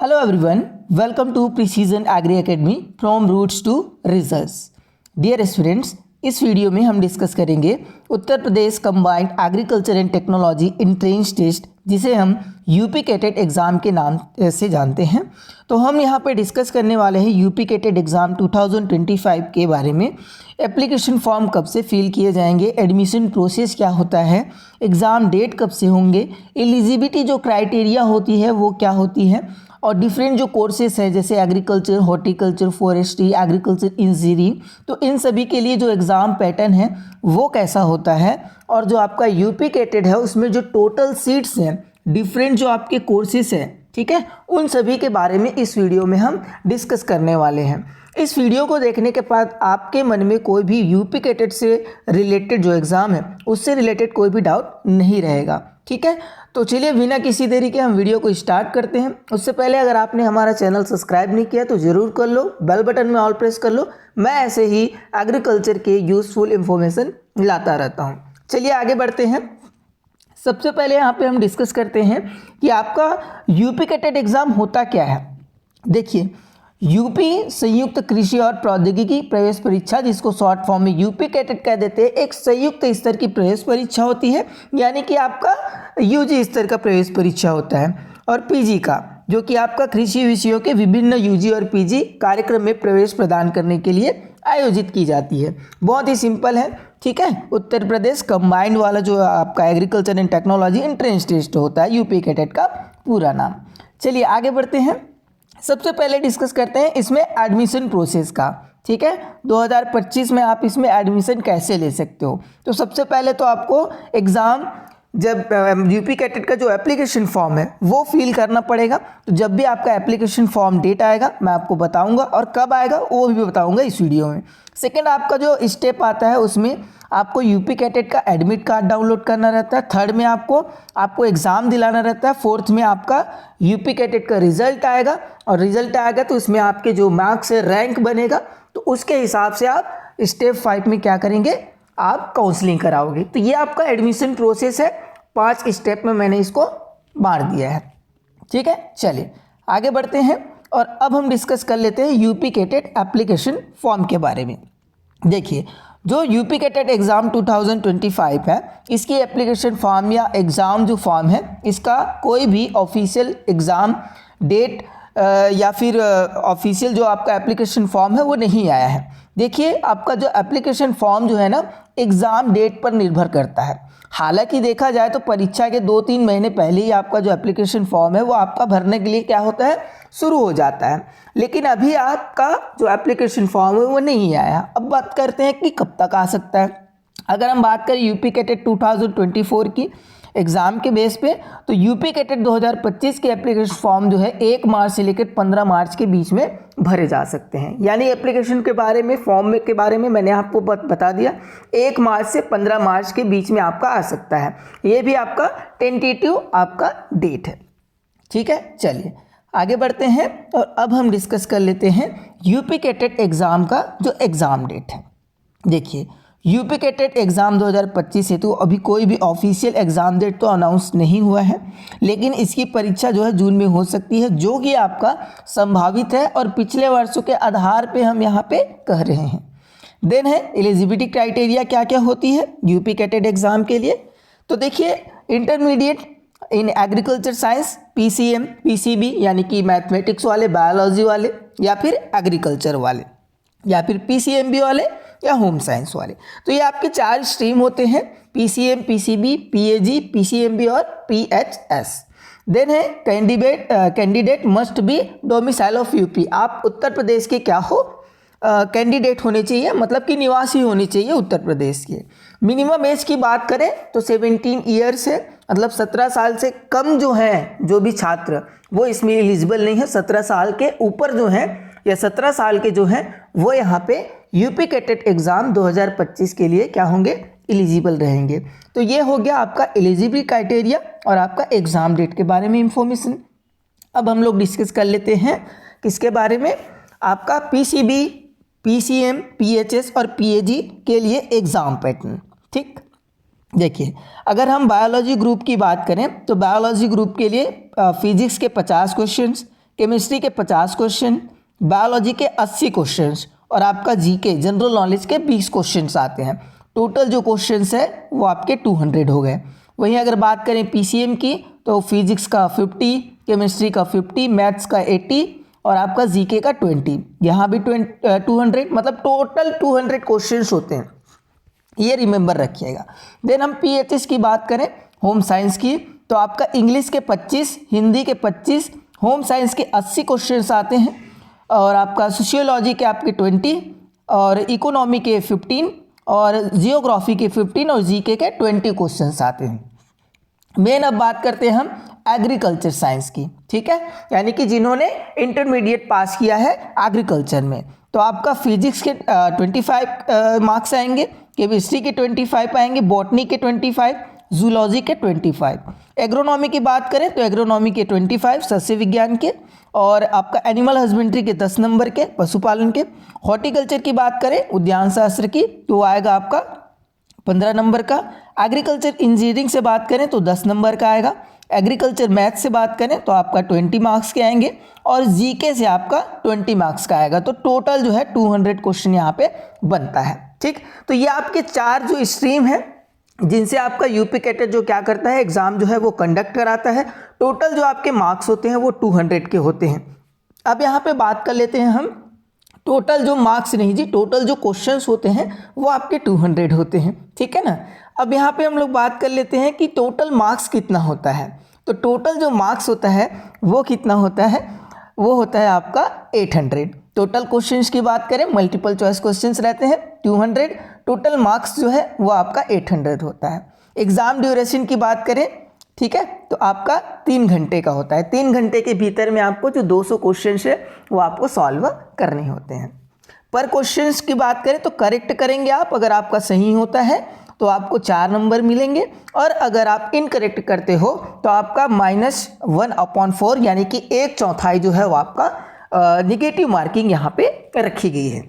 Hello everyone, welcome to Precision Agri Academy from Roots to Results. Dear students, इस video में हम discuss करेंगे Uttar Pradesh combined agriculture and technology entrance test, जिसे हम UP CATET exam के नाम से जानते हैं। तो हम यहाँ पे डिस्कस करने वाले हैं यूपी कैटेट एग्ज़ाम 2025 के बारे में। एप्लीकेशन फॉर्म कब से फिल किए जाएंगे, एडमिशन प्रोसेस क्या होता है, एग्ज़ाम डेट कब से होंगे, एलिजिबिलिटी जो क्राइटेरिया होती है वो क्या होती है, और डिफरेंट जो कोर्सेस है जैसे agriculture, horticulture, forestry, agriculture engineering, तो इन सभी के लिए जो एग्ज़ाम पैटर्न है वो कैसा होता है, और जो आपका यूपी कैटेट है उसमें जो टोटल सीट्स हैं, डिफरेंट जो आपके कोर्सेस हैं, ठीक है, उन सभी के बारे में इस वीडियो में हम डिस्कस करने वाले हैं। इस वीडियो को देखने के बाद आपके मन में कोई भी यूपी कैटेट से रिलेटेड जो एग्ज़ाम है उससे रिलेटेड कोई भी डाउट नहीं रहेगा, ठीक है। तो चलिए बिना किसी देरी के हम वीडियो को स्टार्ट करते हैं। उससे पहले अगर आपने हमारा चैनल सब्सक्राइब नहीं किया तो ज़रूर कर लो, बेल बटन में ऑल प्रेस कर लो। मैं ऐसे ही एग्रीकल्चर के यूज़फुल इंफॉर्मेशन लाता रहता हूँ। चलिए आगे बढ़ते हैं। सबसे पहले यहाँ पे हम डिस्कस करते हैं कि आपका यूपी कैटेट एग्ज़ाम होता क्या है। देखिए, यूपी संयुक्त कृषि और प्रौद्योगिकी प्रवेश परीक्षा, जिसको शॉर्ट फॉर्म में यूपी कैटेट कह देते हैं, एक संयुक्त स्तर की प्रवेश परीक्षा होती है, यानी कि आपका यूजी स्तर का प्रवेश परीक्षा होता है। और पीजी का, जो कि आपका कृषि विषयों के विभिन्न यूजी और पीजी कार्यक्रम में प्रवेश प्रदान करने के लिए आयोजित की जाती है। बहुत ही सिंपल है, ठीक है। उत्तर प्रदेश कंबाइंड वाला जो आपका agriculture and technology entrance test होता है, यूपी कैटेट का पूरा नाम। चलिए आगे बढ़ते हैं। सबसे पहले डिस्कस करते हैं इसमें एडमिशन प्रोसेस का, ठीक है। 2025 में आप इसमें एडमिशन कैसे ले सकते हो। तो सबसे पहले तो आपको एग्ज़ाम, जब यूपी कैटेट का जो एप्लीकेशन फॉर्म है वो फिल करना पड़ेगा। तो जब भी आपका एप्लीकेशन फॉर्म डेट आएगा मैं आपको बताऊंगा, और कब आएगा वो भी बताऊंगा इस वीडियो में। सेकंड, आपका जो स्टेप आता है उसमें आपको यूपी कैटेट का एडमिट कार्ड डाउनलोड करना रहता है। थर्ड में आपको एग्ज़ाम दिलाना रहता है। फोर्थ में आपका यूपी कैटेट का रिजल्ट आएगा, और रिजल्ट आएगा तो उसमें आपके जो मार्क्स है, रैंक बनेगा, तो उसके हिसाब से आप स्टेप 5 में क्या करेंगे, आप काउंसलिंग कराओगे। तो ये आपका एडमिशन प्रोसेस है। 5 स्टेप में मैंने इसको बांट दिया है, ठीक है। चलिए आगे बढ़ते हैं, और अब हम डिस्कस कर लेते हैं यूपी कैटेट एप्लीकेशन फॉर्म के बारे में। देखिए, जो यूपी कैटेट एग्ज़ाम 2025 है, इसकी एप्लीकेशन फॉर्म या एग्ज़ाम जो फॉर्म है, इसका कोई भी ऑफिशियल एग्ज़ाम डेट या फिर ऑफिशियल जो आपका एप्लीकेशन फॉर्म है वो नहीं आया है। देखिए, आपका जो एप्लीकेशन फॉर्म जो है ना, एग्ज़ाम डेट पर निर्भर करता है। हालांकि देखा जाए तो परीक्षा के 2-3 महीने पहले ही आपका जो एप्लीकेशन फॉर्म है वो आपका भरने के लिए क्या होता है, शुरू हो जाता है। लेकिन अभी आपका जो एप्लीकेशन फॉर्म है वो नहीं आया। अब बात करते हैं कि कब तक आ सकता है। अगर हम बात करें यूपी कैटेट 2024 की एग्ज़ाम के बेस पे, तो यूपी कैटेट 2025 के एप्लीकेशन फॉर्म जो है 1 मार्च से लेकर 15 मार्च के बीच में भरे जा सकते हैं। यानी एप्लीकेशन के बारे में, फॉर्म के बारे में मैंने आपको बता दिया, 1 मार्च से 15 मार्च के बीच में आपका आ सकता है। ये भी आपका टेंटेटिव आपका डेट है, ठीक है। चलिए आगे बढ़ते हैं, और अब हम डिस्कस कर लेते हैं यूपी कैटेट एग्ज़ाम का जो एग्ज़ाम डेट है। देखिए, यूपी कैटेट एग्ज़ाम 2025 हेतु अभी कोई भी ऑफिशियल एग्ज़ाम डेट तो अनाउंस नहीं हुआ है, लेकिन इसकी परीक्षा जो है जून में हो सकती है, जो कि आपका संभावित है, और पिछले वर्षों के आधार पे हम यहाँ पे कह रहे हैं। देन है एलिजिबिलिटी क्राइटेरिया क्या क्या होती है यूपी कैटेट एग्ज़ाम के लिए। तो देखिए, intermediate in agriculture science, PCM, PCB यानी कि मैथमेटिक्स वाले, बायोलॉजी वाले, या फिर एग्रीकल्चर वाले, या फिर पीसीएमबी वाले, या होम साइंस वाले। तो ये आपके 4 स्ट्रीम होते हैं, पीसीएम, पीसीबी, पीएजी, पीसीएमबी और पीएचएस। देन है candidate must be domicile of UP. आप उत्तर प्रदेश के क्या हो, कैंडिडेट होने चाहिए, मतलब कि निवासी होने चाहिए उत्तर प्रदेश के। मिनिमम एज की बात करें तो 17 ईयर्स है, मतलब 17 साल से कम जो है, जो भी छात्र, वो इसमें एलिजिबल नहीं है। 17 साल के ऊपर जो है, या 17 साल के जो हैं, वो यहाँ पे यूपी कैटेट एग्ज़ाम 2025 के लिए क्या होंगे, एलिजिबल रहेंगे। तो ये हो गया आपका एलिजिबिलिटी क्राइटेरिया और आपका एग्ज़ाम डेट के बारे में इंफॉर्मेशन। अब हम लोग डिस्कस कर लेते हैं किसके बारे में, आपका पीसीबी, पीसीएम, पीएचएस और पीएजी के लिए एग्ज़ाम पैटर्न, ठीक। देखिए, अगर हम बायोलॉजी ग्रुप की बात करें तो बायोलॉजी ग्रुप के लिए फिजिक्स के 50 क्वेश्चंस, केमिस्ट्री के 50 क्वेश्चन, बायोलॉजी के 80 क्वेश्चन और आपका जीके जनरल नॉलेज के 20 क्वेश्चन आते हैं। टोटल जो क्वेश्चन है वो आपके 200 हो गए। वहीं अगर बात करें पीसीएम की तो फिजिक्स का 50, केमिस्ट्री का 50, मैथ्स का 80 और आपका जीके का 20। यहाँ भी 200, मतलब टोटल 200 क्वेश्चन होते हैं, ये रिमेंबर रखिएगा। देन हम पीएचएस की बात करें होम साइंस की तो आपका इंग्लिश के 25, हिंदी के 25, होम साइंस के 80 क्वेश्चन आते हैं और आपका सोशियोलॉजी के आपके 20 और इकोनॉमी के 15 और जियोग्राफी के 15 और जीके के 20 क्वेश्चंस आते हैं। मेन अब बात करते हैं हम एग्रीकल्चर साइंस की, ठीक है, यानी कि जिन्होंने इंटरमीडिएट पास किया है एग्रीकल्चर में। तो आपका फिजिक्स के 25 मार्क्स आएंगे, केमिस्ट्री के 25 आएंगे, बॉटनी के 25, जूलॉजी के 25। एग्रोनॉमी की बात करें तो एग्रोनॉमी के 25 सस्य विज्ञान के और आपका एनिमल हस्बेंड्री के 10 नंबर के पशुपालन के। हॉर्टिकल्चर की बात करें उद्यान शास्त्र की तो आएगा आपका 15 नंबर का। एग्रीकल्चर इंजीनियरिंग से बात करें तो 10 नंबर का आएगा। एग्रीकल्चर मैथ से बात करें तो आपका 20 मार्क्स के आएंगे और जीके से आपका 20 मार्क्स का आएगा। तो टोटल जो है 200 क्वेश्चन यहाँ पे बनता है, ठीक। तो ये आपके 4 जो स्ट्रीम है जिनसे आपका यूपी कैडेट जो क्या करता है एग्जाम जो है वो कंडक्ट कराता है। टोटल जो आपके मार्क्स होते हैं वो 200 के होते हैं। अब यहाँ पे बात कर लेते हैं हम टोटल जो मार्क्स नहीं जी, टोटल जो क्वेश्चंस होते हैं वो आपके 200 होते हैं, ठीक है ना। अब यहाँ पे हम लोग बात कर लेते हैं कि टोटल मार्क्स कितना होता है। तो टोटल जो मार्क्स होता है वो कितना होता है, वो होता है आपका 800। टोटल क्वेश्चंस की बात करें मल्टीपल चॉइस क्वेश्चंस रहते हैं 200, टोटल मार्क्स जो है वो आपका 800 होता है। एग्ज़ाम ड्यूरेशन की बात करें, ठीक है, तो आपका 3 घंटे का होता है। 3 घंटे के भीतर में आपको जो 200 क्वेश्चन है वो आपको सॉल्व करने होते हैं। पर क्वेश्चंस की बात करें तो करेक्ट करेंगे आप, अगर आपका सही होता है तो आपको 4 नंबर मिलेंगे और अगर आप इनकरेक्ट करते हो तो आपका -1/4 यानी कि 1/4 जो है वो आपका निगेटिव मार्किंग यहाँ पे रखी गई है।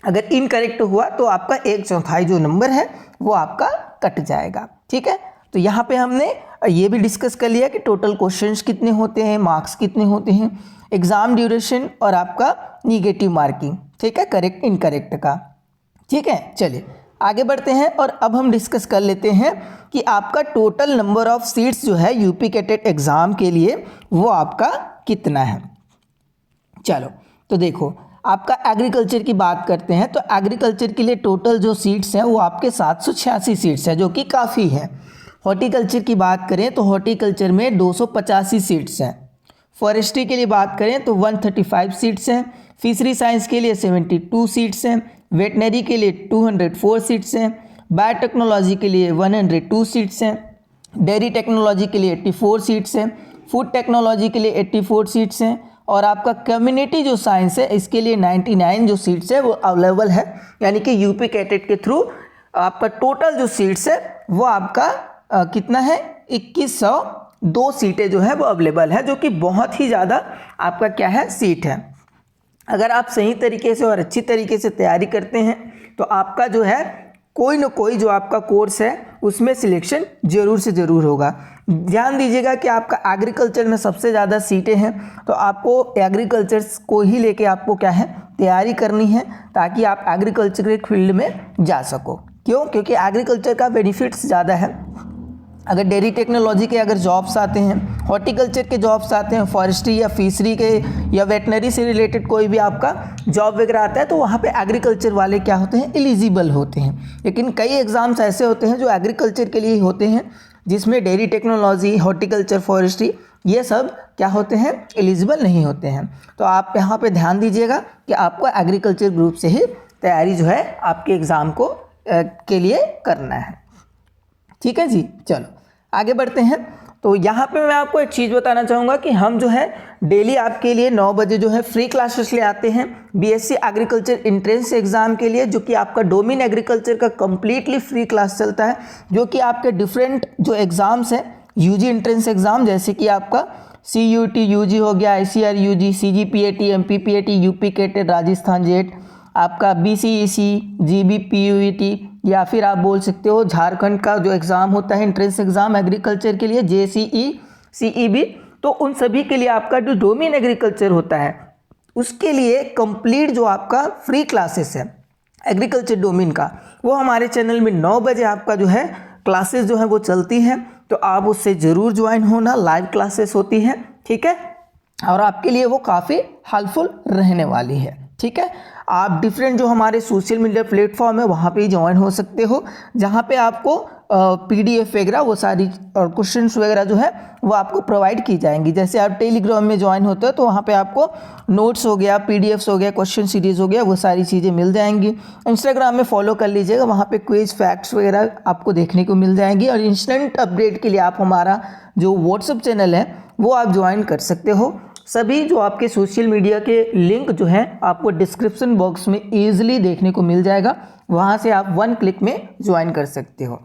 अगर इनकरेक्ट हुआ तो आपका 1/4 जो नंबर है वो आपका कट जाएगा, ठीक है। तो यहाँ पे हमने ये भी डिस्कस कर लिया कि टोटल क्वेश्चंस कितने होते हैं, मार्क्स कितने होते हैं, एग्ज़ाम ड्यूरेशन और आपका निगेटिव मार्किंग, ठीक है, करेक्ट इनकरेक्ट का, ठीक है। चलिए आगे बढ़ते हैं और अब हम डिस्कस कर लेते हैं कि आपका टोटल नंबर ऑफ सीट्स जो है यूपी कैडेट एग्ज़ाम के लिए वो आपका कितना है। चलो तो देखो आपका एग्रीकल्चर की बात करते हैं तो एग्रीकल्चर के लिए टोटल जो सीट्स हैं वो आपके 786 सीट्स हैं, जो कि काफ़ी है। हॉर्टिकल्चर की बात करें तो हॉर्टिकल्चर में 285 सीट्स हैं। फॉरेस्ट्री के लिए बात करें तो 135 सीट्स हैं। फिशरी साइंस के लिए 72 सीट्स हैं। वेटनरी के लिए 204 सीट्स हैं। बायोटेक्नोलॉजी के लिए 102 सीट्स हैं। डेयरी टेक्नोलॉजी के लिए 84 सीट्स हैं। फूड टेक्नोलॉजी के लिए 84 सीट्स हैं और आपका कम्युनिटी जो साइंस है इसके लिए 99 जो सीट्स है वो अवेलेबल है। यानी कि यूपी कैडेट के थ्रू आपका टोटल जो सीट्स है वो आपका कितना है, 2102 सीटें जो है वो अवेलेबल है, जो कि बहुत ही ज़्यादा आपका क्या है सीट है। अगर आप सही तरीके से और अच्छी तरीके से तैयारी करते हैं तो आपका जो है कोई ना कोई जो आपका कोर्स है उसमें सिलेक्शन ज़रूर से ज़रूर होगा। ध्यान दीजिएगा कि आपका एग्रीकल्चर में सबसे ज़्यादा सीटें हैं, तो आपको एग्रीकल्चर को ही लेके आपको क्या है तैयारी करनी है ताकि आप एग्रीकल्चर के फील्ड में जा सको। क्यों? क्योंकि एग्रीकल्चर का बेनिफिट्स ज़्यादा है। अगर डेयरी टेक्नोलॉजी के अगर जॉब्स आते हैं, हॉर्टिकल्चर के जॉब्स आते हैं, फॉरेस्ट्री या फिशरी के या वेटनरी से रिलेटेड कोई भी आपका जॉब वगैरह आता है तो वहाँ पे एग्रीकल्चर वाले क्या होते हैं, एलिजिबल होते हैं। लेकिन कई एग्ज़ाम्स ऐसे होते हैं जो एग्रीकल्चर के लिए होते हैं जिसमें डेयरी टेक्नोलॉजी, हॉर्टिकल्चर, फॉरेस्ट्री ये सब क्या होते हैं, एलिजिबल नहीं होते हैं। तो आप यहाँ पर ध्यान दीजिएगा कि आपको एग्रीकल्चर ग्रुप से ही तैयारी जो है आपके एग्ज़ाम को के लिए करना है। ठीक है जी, चलो आगे बढ़ते हैं। तो यहाँ पे मैं आपको एक चीज़ बताना चाहूँगा कि हम जो है डेली आपके लिए 9 बजे जो है फ्री क्लासेस ले आते हैं बीएससी एग्रीकल्चर एंट्रेंस एग्ज़ाम के लिए, जो कि आपका डोमेन एग्रीकल्चर का कम्प्लीटली फ्री क्लास चलता है, जो कि आपके डिफरेंट जो एग्ज़ाम्स हैं यूजी एंट्रेंस एग्ज़ाम जैसे कि आपका CUET यूजी हो गया, ICAR UG, CGPAT, MPPAT, UP CATET, Rajasthan JET, आपका BCEC, GBPUET या फिर आप बोल सकते हो झारखंड का जो एग्ज़ाम होता है एंट्रेंस एग्ज़ाम एग्रीकल्चर के लिए JCE, CEB, तो उन सभी के लिए आपका जो डोमेन एग्रीकल्चर होता है उसके लिए कंप्लीट जो आपका फ्री क्लासेस है एग्रीकल्चर डोमेन का, वो हमारे चैनल में 9 बजे आपका जो है क्लासेस जो है वो चलती हैं। तो आप उससे ज़रूर ज्वाइन होना, लाइव क्लासेस होती हैं, ठीक है, और आपके लिए वो काफ़ी हेल्पफुल रहने वाली है, ठीक है। आप डिफरेंट जो हमारे सोशल मीडिया प्लेटफॉर्म है वहाँ पे ज्वाइन हो सकते हो, जहाँ पे आपको PDF वगैरह वो सारी और क्वेश्चंस वगैरह जो है वो आपको प्रोवाइड की जाएंगी। जैसे आप टेलीग्राम में ज्वाइन होते हो तो वहाँ पे आपको नोट्स हो गया, PDFs हो गया, क्वेश्चन सीरीज हो गया, वो सारी चीज़ें मिल जाएंगी। इंस्टाग्राम में फॉलो कर लीजिएगा, वहाँ पे क्विज फैक्ट्स वगैरह आपको देखने को मिल जाएंगी। और इंस्टेंट अपडेट के लिए आप हमारा जो व्हाट्सअप चैनल है वो आप ज्वाइन कर सकते हो। सभी जो आपके सोशल मीडिया के लिंक जो है आपको डिस्क्रिप्शन बॉक्स में ईजिली देखने को मिल जाएगा, वहाँ से आप 1 क्लिक में ज्वाइन कर सकते हो,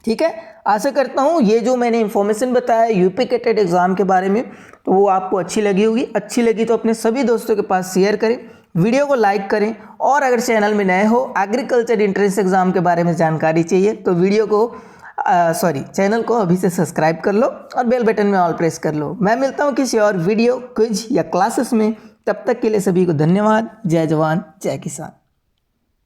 ठीक है। आशा करता हूँ ये जो मैंने इन्फॉर्मेशन बताया यूपी के टेट एग्ज़ाम के बारे में तो वो आपको अच्छी लगी होगी। अच्छी लगी तो अपने सभी दोस्तों के पास शेयर करें, वीडियो को लाइक करें, और अगर चैनल में नए हो एग्रीकल्चर एंट्रेंस एग्ज़ाम के बारे में जानकारी चाहिए तो चैनल को अभी से सब्सक्राइब कर लो और बेल बटन में ऑल प्रेस कर लो। मैं मिलता हूँ किसी और वीडियो, क्विज या क्लासेस में, तब तक के लिए सभी को धन्यवाद। जय जवान जय किसान।